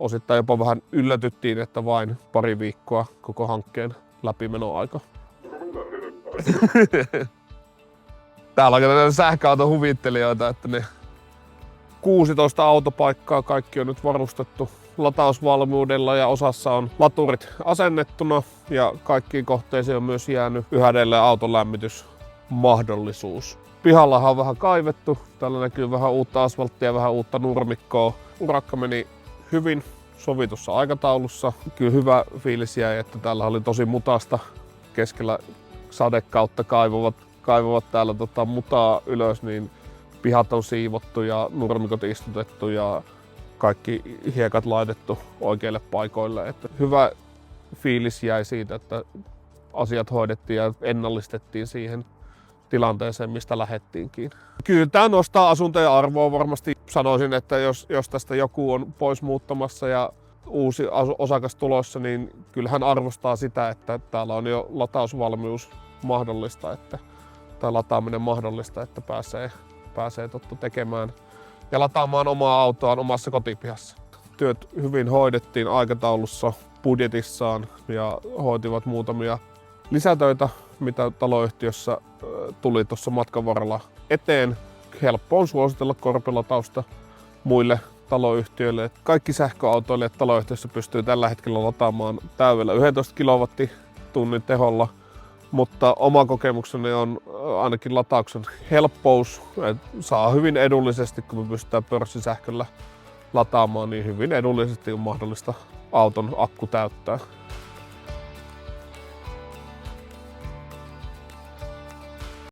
osittain jopa vähän yllätyttiin, että vain pari viikkoa koko hankkeen läpimenoaika. Täällä on näitä sähköauton huvittelijoita, että ne 16 autopaikkaa kaikki on nyt varustettu latausvalmiudella ja osassa on laturit asennettuna ja kaikkiin kohteisiin on myös jäänyt yhä edelleen auton lämmitysmahdollisuus. Pihallahan on vähän kaivettu, täällä näkyy vähän uutta asfalttia ja vähän uutta nurmikkoa. Urakka meni hyvin sovitussa aikataulussa. Kyllä hyvä fiilis jäi, että täällä oli tosi mutasta keskellä sadekautta kaivavat täällä mutaa ylös, niin pihat on siivottu ja nurmikot istutettu ja kaikki hiekat laitettu oikeille paikoille. Että hyvä fiilis jäi siitä, että asiat hoidettiin ja ennallistettiin siihen tilanteeseen, mistä lähdettiinkin. Kyllä tämä nostaa asuntojen arvoa varmasti. Sanoisin, että jos tästä joku on pois muuttamassa ja uusi osakas tulossa, niin kyllähän arvostaa sitä, että täällä on jo latausvalmius mahdollista, tai lataaminen mahdollista, että pääsee tekemään ja lataamaan omaa autoaan omassa kotipihassa. Työt hyvin hoidettiin aikataulussa budjetissaan ja hoitivat muutamia lisätöitä, mitä taloyhtiössä tuli tuossa matkan varrella eteen. Helppo on suositella korpilatausta muille taloyhtiöille. Kaikki sähköautoilijat taloyhtiössä pystyy tällä hetkellä lataamaan täydellä 11 kilowattitunnin teholla, mutta oma kokemukseni on ainakin latauksen helppous. Saa hyvin edullisesti, kun me pystytään pörssisähköllä lataamaan, niin hyvin edullisesti on mahdollista auton akku täyttää.